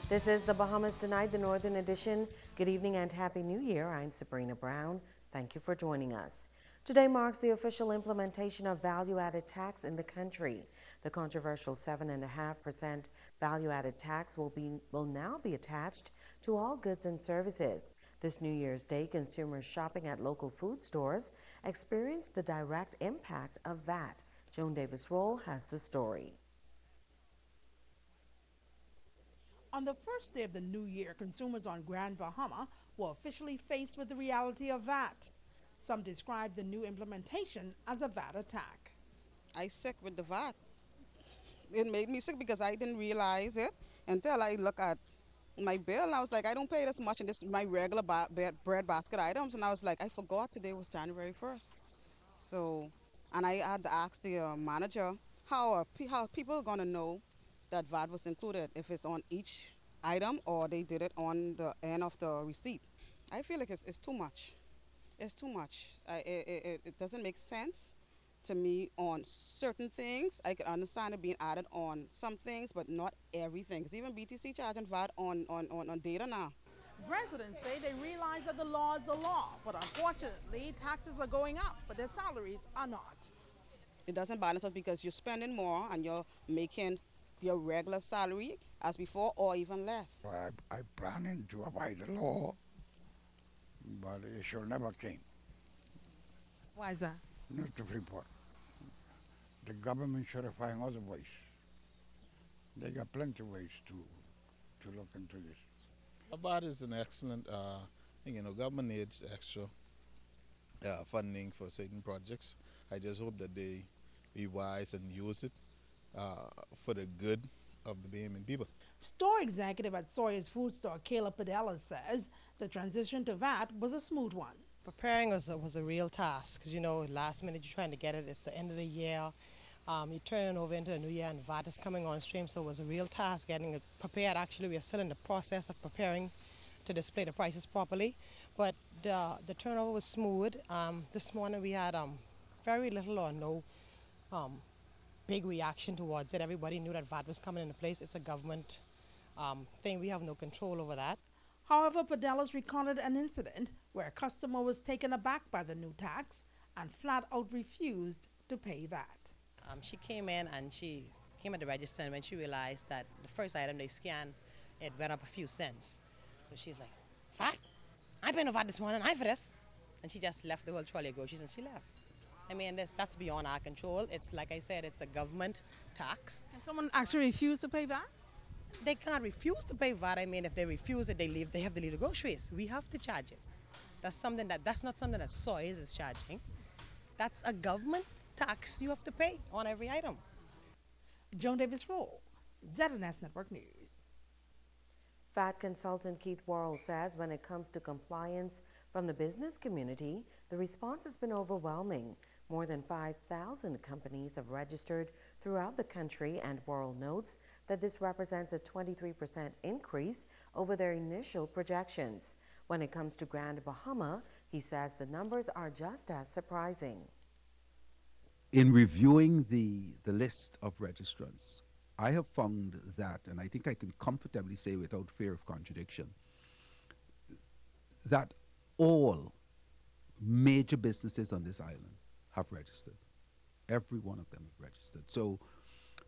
This is the Bahamas Tonight, the Northern Edition. Good evening and Happy New Year. I'm Sabrina Brown. Thank you for joining us. Today marks the official implementation of value-added tax in the country. The controversial 7.5% value-added tax will now be attached to all goods and services. This New Year's Day, consumers shopping at local food stores experienced the direct impact of VAT. Joan Davis-Roll has the story. On the first day of the new year, consumers on Grand Bahama were officially faced with the reality of VAT. Some described the new implementation as a VAT attack. I sick with the VAT. It made me sick because I didn't realize it until I look at my bill and I was like, I don't pay this much and this is my regular bread basket items. And I was like, I forgot today was January 1st. So, and I had to ask the manager, how people going to know that VAT was included, if it's on each item or they did it on the end of the receipt. I feel like it's too much. It's too much. It doesn't make sense to me on certain things. I can understand it being added on some things, but not everything. Because even BTC charging VAT on data now. Residents say they realize that the law is a law, but unfortunately, taxes are going up, but their salaries are not. It doesn't balance out because you're spending more and you're making your regular salary as before or even less. I planning to abide the law, but it should never came. Why is that? Not to Freeport. The government should have found other ways. They got plenty of ways to look into this. About is an excellent thing. You know, government needs extra funding for certain projects. I just hope that they be wise and use it for the good of the Bahamian people. Store executive at Sawyer's Food Store, Kayla Padella, says the transition to VAT was a smooth one. Preparing was a real task because, you know, last minute you're trying to get it. It's the end of the year. You're turning over into the new year and VAT is coming on stream, so it was a real task getting it prepared. Actually, we are still in the process of preparing to display the prices properly, but the turnover was smooth. This morning we had very little or no big reaction towards it. Everybody knew that VAT was coming into place. It's a government thing. We have no control over that. However, Padella's recounted an incident where a customer was taken aback by the new tax and flat out refused to pay VAT. She came in and she came at the register, and when she realized that the first item they scanned, it went up a few cents. So she's like, VAT? I paid no VAT this morning, I for this. And she just left the whole trolley of groceries and she left. I mean, that's beyond our control. It's like I said, it's a government tax. Can someone actually refuse to pay VAT? They can't refuse to pay VAT. I mean, if they refuse it, they have to leave the groceries. We have to charge it. That's not something that Sawyer's is charging. That's a government tax you have to pay on every item. Joan Davis-Roll, ZNS Network News. VAT consultant Keith Worrell says when it comes to compliance from the business community, the response has been overwhelming. More than 5,000 companies have registered throughout the country, and Worrell notes that this represents a 23% increase over their initial projections. When it comes to Grand Bahama, he says the numbers are just as surprising. In reviewing the list of registrants, I have found that, and I think I can comfortably say without fear of contradiction, that all major businesses on this island have registered. Every one of them have registered. So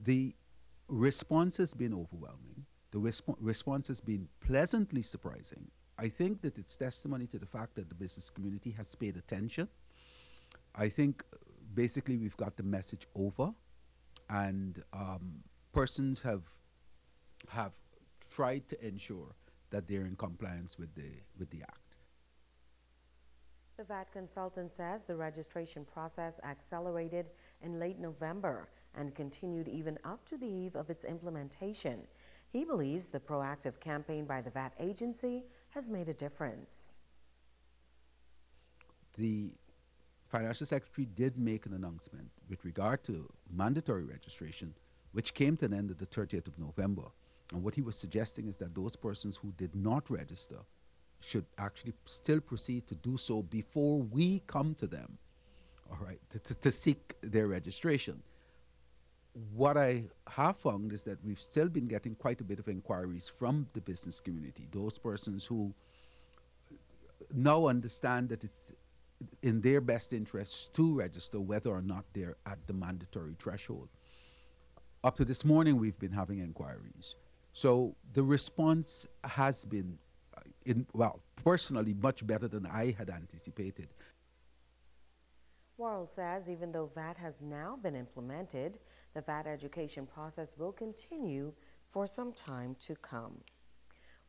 the response has been overwhelming. The response has been pleasantly surprising. I think that it's testimony to the fact that the business community has paid attention. I think basically we've got the message over, and persons have tried to ensure that they're in compliance with the act. The VAT consultant says the registration process accelerated in late November and continued even up to the eve of its implementation. He believes the proactive campaign by the VAT agency has made a difference. The Financial Secretary did make an announcement with regard to mandatory registration, which came to an end on the 30th of November. And what he was suggesting is that those persons who did not register should actually still proceed to do so before we come to them, all right, to seek their registration. what I have found is that we've still been getting quite a bit of inquiries from the business community, those persons who now understand that it's in their best interests to register whether or not they're at the mandatory threshold. Up to this morning, we've been having inquiries. So the response has been, well, personally, much better than I had anticipated. Worrell says even though VAT has now been implemented, the VAT education process will continue for some time to come.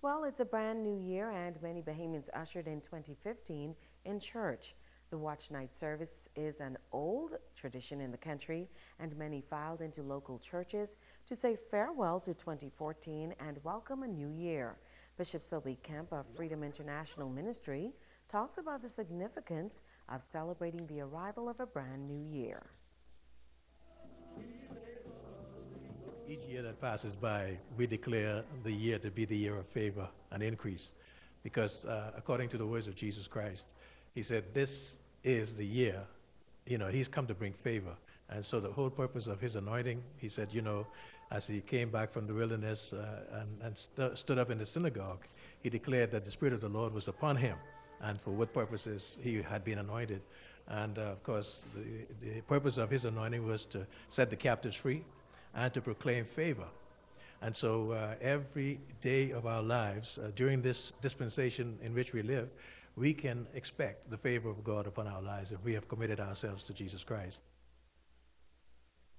Well, it's a brand new year and many Bahamians ushered in 2015 in church. The watch night service is an old tradition in the country, and many filed into local churches to say farewell to 2014 and welcome a new year. Bishop Sylvie Kemp of Freedom International Ministry talks about the significance of celebrating the arrival of a brand new year. Each year that passes by, we declare the year to be the year of favor and increase, because according to the words of Jesus Christ, he said, this is the year, he's come to bring favor. And so the whole purpose of his anointing, he said, as he came back from the wilderness and stood up in the synagogue, he declared that the Spirit of the Lord was upon him, and for what purposes he had been anointed. And of course, the purpose of his anointing was to set the captives free and to proclaim favor. And so every day of our lives, during this dispensation in which we live, we can expect the favor of God upon our lives if we have committed ourselves to Jesus Christ.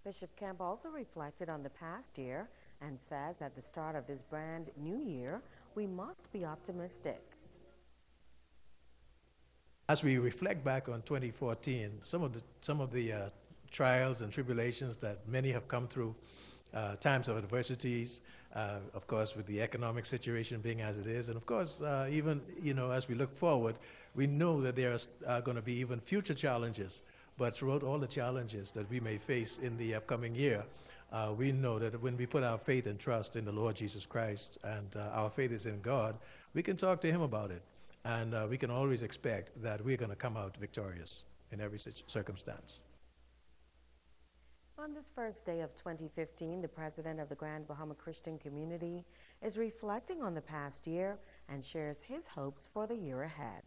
Bishop Kemp also reflected on the past year and says at the start of this brand new year, we must be optimistic. As we reflect back on 2014, some of the trials and tribulations that many have come through, times of adversities, of course, with the economic situation being as it is, and of course, even as we look forward, we know that there are going to be even future challenges. But throughout all the challenges that we may face in the upcoming year, we know that when we put our faith and trust in the Lord Jesus Christ and our faith is in God, we can talk to Him about it, and we can always expect that we're going to come out victorious in every circumstance. On this first day of 2015, the president of the Grand Bahama Christian Community is reflecting on the past year and shares his hopes for the year ahead.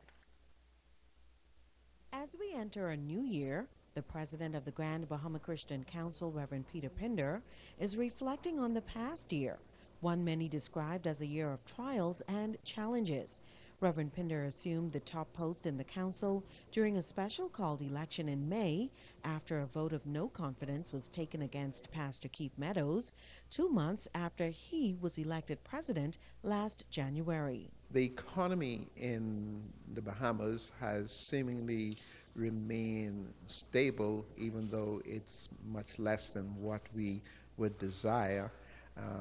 As we enter a new year, the president of the Grand Bahama Christian Council, Reverend Peter Pinder, is reflecting on the past year, one many described as a year of trials and challenges. Reverend Pinder assumed the top post in the council during a special called election in May after a vote of no confidence was taken against Pastor Keith Meadows, 2 months after he was elected president last January. The economy in the Bahamas has seemingly remained stable, even though it's much less than what we would desire.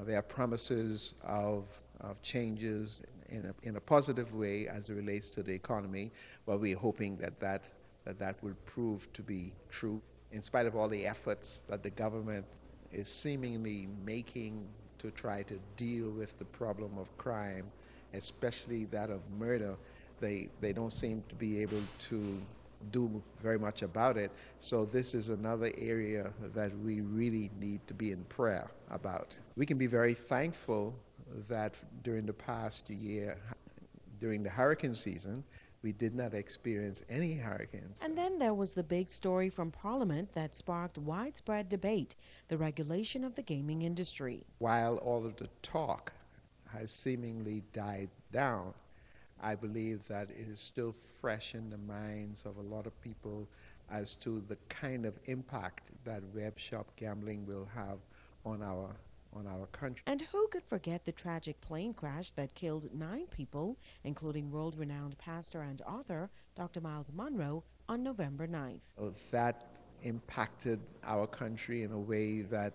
There are promises of changes in a positive way as it relates to the economy, but we're hoping that will prove to be true. In spite of all the efforts that the government is seemingly making to try to deal with the problem of crime, especially that of murder, they don't seem to be able to do very much about it. So this is another area that we really need to be in prayer about. We can be very thankful that during the past year, during the hurricane season, we did not experience any hurricanes. And then there was the big story from Parliament that sparked widespread debate, the regulation of the gaming industry. While all of the talk has seemingly died down, I believe that it is still fresh in the minds of a lot of people as to the kind of impact that web shop gambling will have on our country. And who could forget the tragic plane crash that killed 9 people, including world-renowned pastor and author Dr. Miles Monroe, on November 9th. That impacted our country in a way that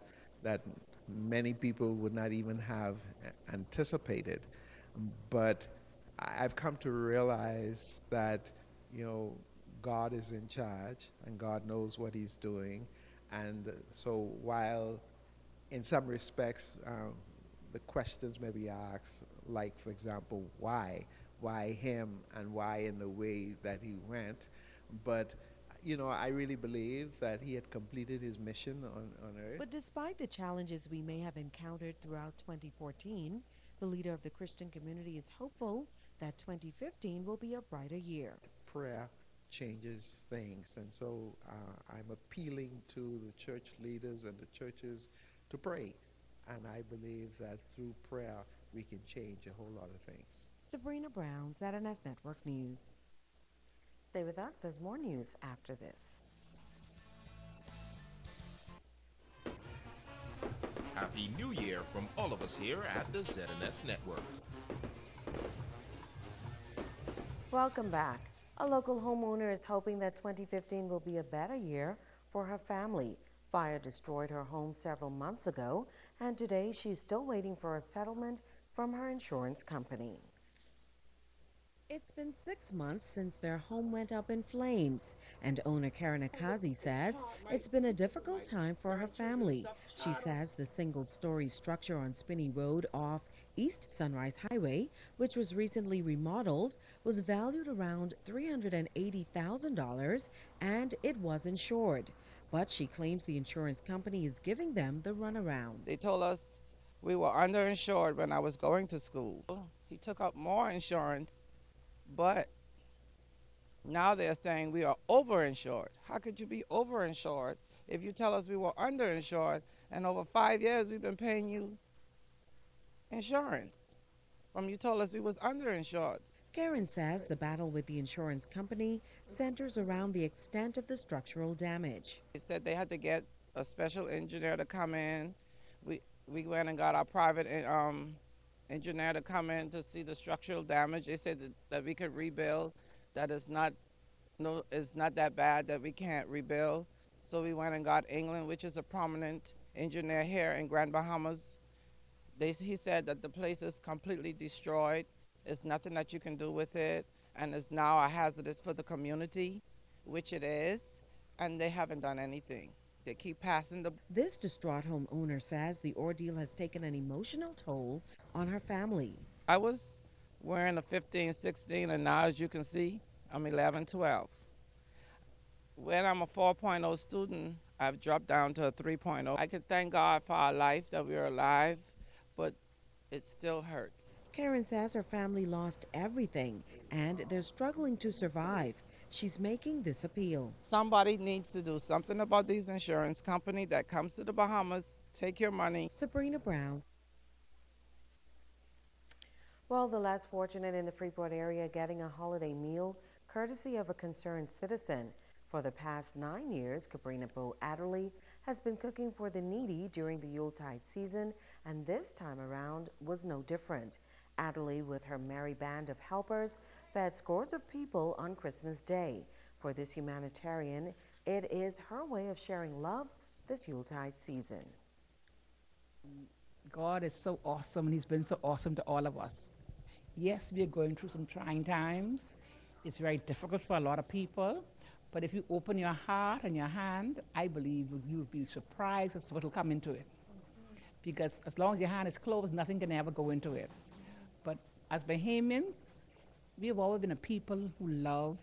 many people would not even have anticipated. But I've come to realize that, God is in charge and God knows what He's doing. And so while in some respects the questions may be asked, like, for example, why him and why in the way that he went, but I really believe that he had completed his mission on earth. But despite the challenges we may have encountered throughout 2014, the leader of the Christian community is hopeful that 2015 will be a brighter year. Prayer changes things, and so I'm appealing to the church leaders and the churches to pray. And I believe that through prayer we can change a whole lot of things. Sabrina Brown, ZNS Network News. Stay with us, there's more news after this. Happy New Year from all of us here at the ZNS Network. Welcome back. A local homeowner is hoping that 2015 will be a better year for her family. Fire destroyed her home several months ago, and today she's still waiting for a settlement from her insurance company. It's been 6 months since their home went up in flames, and owner Karen Akazi says it's been a difficult time for her family. She says the single-story structure on Spinney Road off East Sunrise Highway, which was recently remodeled, was valued around $380,000, and it was insured. But she claims the insurance company is giving them the runaround. They told us we were underinsured when I was going to school. He took up more insurance, but now they're saying we are overinsured. How could you be overinsured if you tell us we were underinsured and over 5 years we've been paying you insurance from you told us we was underinsured? Karen says the battle with the insurance company centers around the extent of the structural damage. They said they had to get a special engineer to come in. We went and got our private engineer to come in to see the structural damage. They said that we could rebuild, that it's not that bad that we can't rebuild. So we went and got England, which is a prominent engineer here in Grand Bahamas. He said that the place is completely destroyed. There's nothing that you can do with it, and it's now a hazardous for the community, which it is, and they haven't done anything. They keep passing the... This distraught homeowner says the ordeal has taken an emotional toll on her family. I was wearing a 15, 16, and now as you can see, I'm 11, 12. When I'm a 4.0 student, I've dropped down to a 3.0. I can thank God for our life, that we're alive, but it still hurts. Karen says her family lost everything and they're struggling to survive. She's making this appeal. Somebody needs to do something about these insurance company that comes to the Bahamas, take your money. Sabrina Brown. Well, the less fortunate in the Freeport area getting a holiday meal courtesy of a concerned citizen. For the past 9 years, Cabrina Bo Adderley has been cooking for the needy during the Yuletide season, and this time around was no different. Adderley, with her merry band of helpers, fed scores of people on Christmas Day. For this humanitarian, it is her way of sharing love this Yuletide season. God is so awesome, and He's been so awesome to all of us. Yes, we are going through some trying times. It's very difficult for a lot of people, but if you open your heart and your hand, I believe you'll be surprised as to what will come into it. Because as long as your hand is closed, nothing can ever go into it. But as Bahamians, we have always been a people who love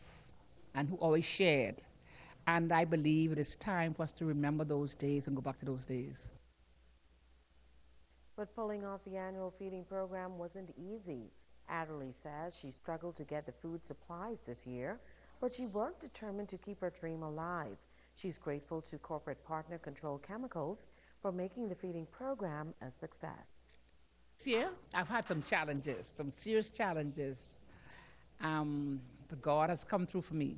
and who always shared. And I believe it is time for us to remember those days and go back to those days. But pulling off the annual feeding program wasn't easy. Adderley says she struggled to get the food supplies this year, but she was determined to keep her dream alive. She's grateful to corporate partner Control Chemicals for making the feeding program a success. This year, I've had some challenges, some serious challenges, but God has come through for me.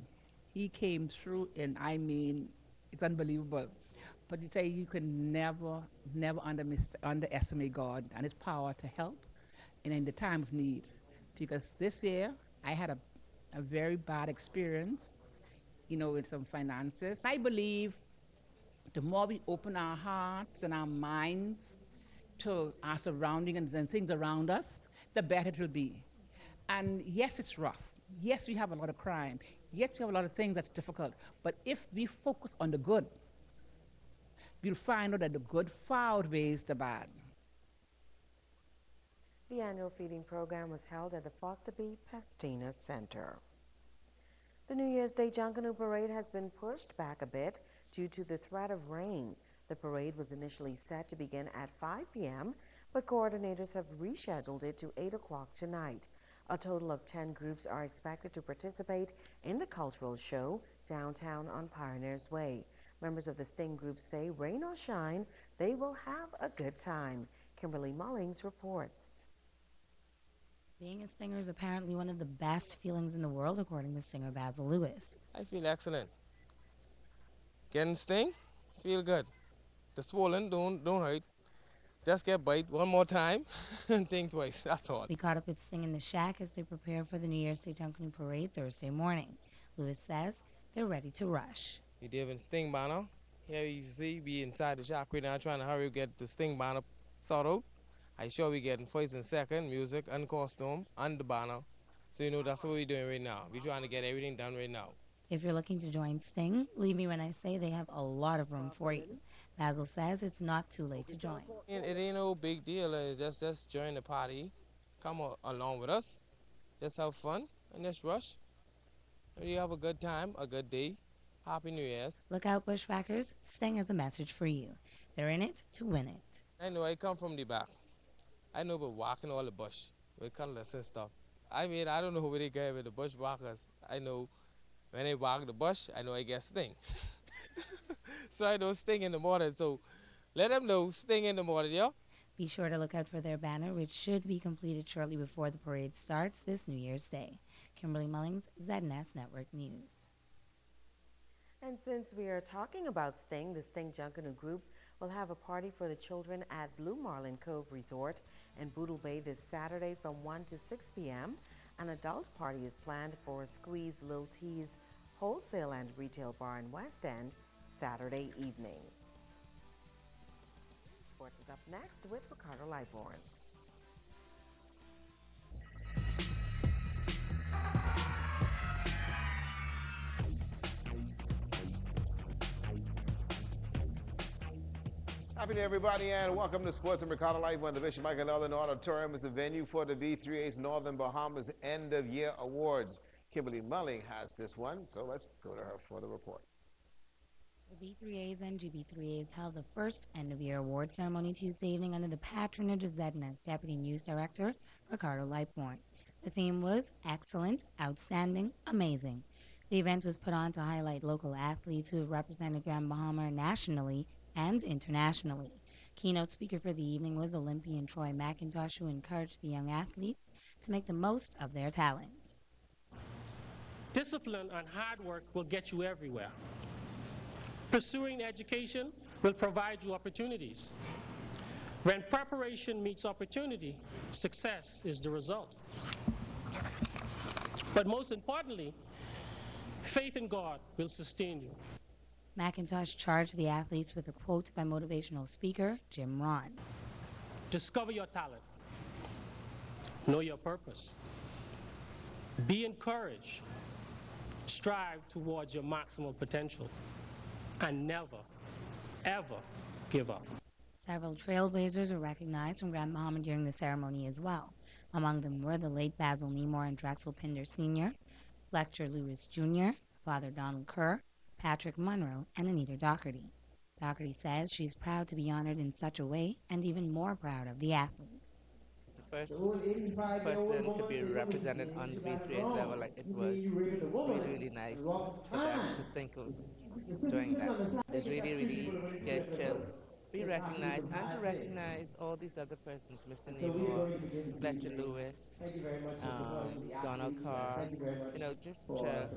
He came through, and I mean, it's unbelievable. But you say you can never underestimate God and His power to help and in the time of need. Because this year, I had a very bad experience, with some finances. I believe the more we open our hearts and our minds to our surrounding and things around us, the better it will be. And yes, it's rough. Yes, we have a lot of crime. Yes, we have a lot of things that's difficult. But if we focus on the good, we'll find out that the good far outweighs the bad. The annual feeding program was held at the Foster B. Pestina Center. The New Year's Day Junkanoo Parade has been pushed back a bit due to the threat of rain. The parade was initially set to begin at 5 p.m., but coordinators have rescheduled it to 8 o'clock tonight. A total of 10 groups are expected to participate in the cultural show downtown on Pioneers Way. Members of the Sting group say, rain or shine, they will have a good time. Kimberly Mullings reports. Being a Stinger is apparently one of the best feelings in the world, according to Stinger Basil Lewis. I feel excellent. Getting sting, feel good. The swollen don't hurt. Just get bite one more time and think twice. That's all. We caught up with Sting in the shack as they prepare for the New Year's Day Junkanoo Parade Thursday morning. Lewis says they're ready to rush. We did a sting banner. Here you see we inside the shack right now trying to hurry to get the sting banner sorted out. I sure we getting first and second music and costume and the banner. So you know that's what we're doing right now. We're trying to get everything done right now. If you're looking to join Sting, believe me when I say they have a lot of room for you. Basil says it's not too late to join. It ain't no big deal. It's just join the party. Come along with us. Just have fun and just rush. And you have a good time, a good day. Happy New Year's. Look out, Bushwhackers. Sting has a message for you. They're in it to win it. I know I come from the back. I know about walking all the bush with cutlass and stuff. I mean, I don't know where they get with the bushwhackers. I know when they walk the bush, I know I get sting. So I know sting in the morning. So let them know sting in the morning, yo. Be sure to look out for their banner, which should be completed shortly before the parade starts this New Year's Day. Kimberly Mullings, ZNS Network News. And since we are talking about Sting, the Sting Junkanoo Group will have a party for the children at Blue Marlin Cove Resort in Boodle Bay this Saturday from 1 to 6 p.m. An adult party is planned for Squeeze Lil T's wholesale and retail bar in West End Saturday evening. Sports is up next with Ricardo Lightborn. Happy New Year, everybody, and welcome to Sports and Ricardo Life, when the Bishop Michael Northern Auditorium is the venue for the V3A's Northern Bahamas End of Year Awards. Kimberly Mulling has this one, so let's go to her for the report. The B3As and GB3As held the first end-of-year award ceremony Tuesday evening under the patronage of ZNS Deputy News Director Ricardo Lightborn. The theme was Excellent, Outstanding, Amazing. The event was put on to highlight local athletes who have represented Grand Bahama nationally and internationally. Keynote speaker for the evening was Olympian Troy McIntosh, who encouraged the young athletes to make the most of their talent. Discipline and hard work will get you everywhere. Pursuing education will provide you opportunities. When preparation meets opportunity, success is the result. But most importantly, faith in God will sustain you. McIntosh charged the athletes with a quote by motivational speaker Jim Ron. Discover your talent. Know your purpose. Be encouraged. Strive towards your maximal potential. And never, ever give up. Several trailblazers were recognized from Grand Bahama during the ceremony as well. Among them were the late Basil Nemore and Drexel Pinder Sr., Fletcher Lewis Jr., Father Donald Kerr, Patrick Munro, and Anita Doherty. Doherty says she's proud to be honored in such a way and even more proud of the athletes. The first person to be represented on the B3A level, like it was really nice for them to think of doing that. It's really get to be recognized and to recognize all these other persons, Mr. Nemore, Fletcher Lewis, Donald Carr, you know, just to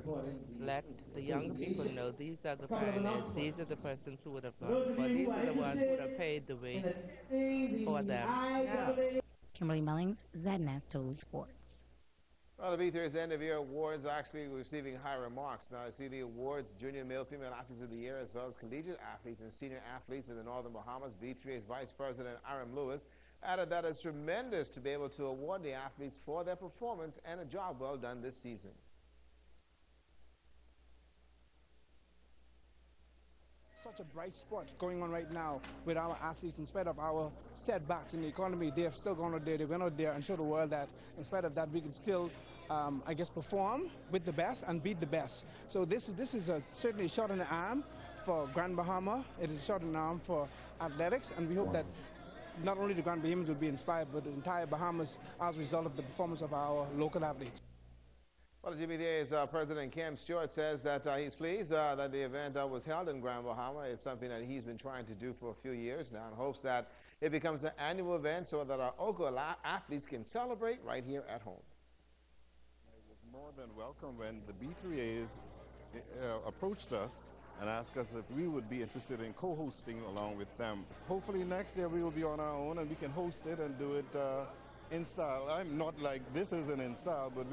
let the younger people know these are the pioneers, these are the persons who would have gone before, these are the ones who would have paved the way for them. Yeah. Kimberly Mullings, ZNS Total Sports. Well, the B3's End of Year Awards actually receiving high remarks. Now, I see the awards, Junior Male Female Athletes of the Year, as well as Collegiate Athletes and Senior Athletes in the Northern Bahamas. B3A's Vice President Aaron Lewis added that it's tremendous to be able to award the athletes for their performance and a job well done this season. Such a bright spot going on right now with our athletes. In spite of our setbacks in the economy, they're still going out there, they went out there and show the world that in spite of that we can still I guess, perform with the best and beat the best. So this is certainly a shot in the arm for Grand Bahama. It is a shot in the arm for athletics, and we hope that not only the Grand Bahamians will be inspired, but the entire Bahamas as a result of the performance of our local athletes. Well, the GBTA's President Cam Stewart says that he's pleased that the event was held in Grand Bahama. It's something that he's been trying to do for a few years now and hopes that it becomes an annual event so that our local athletes can celebrate right here at home. It was more than welcome when the B3As approached us and asked us if we would be interested in co-hosting along with them. Hopefully next year we will be on our own and we can host it and do it in style. I'm not like this isn't in style, but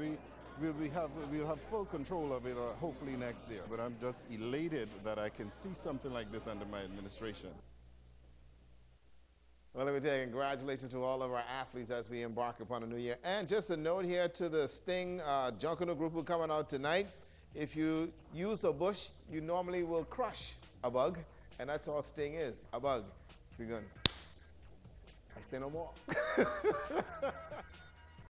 we'll have full control of it hopefully next year. But I'm just elated that I can see something like this under my administration. Well, let me tell you, congratulations to all of our athletes as we embark upon a new year. And just a note here to the Sting Junkanoo group who are coming out tonight. If you use a bush, you normally will crush a bug, and that's all Sting is, a bug. We're going, I say no more.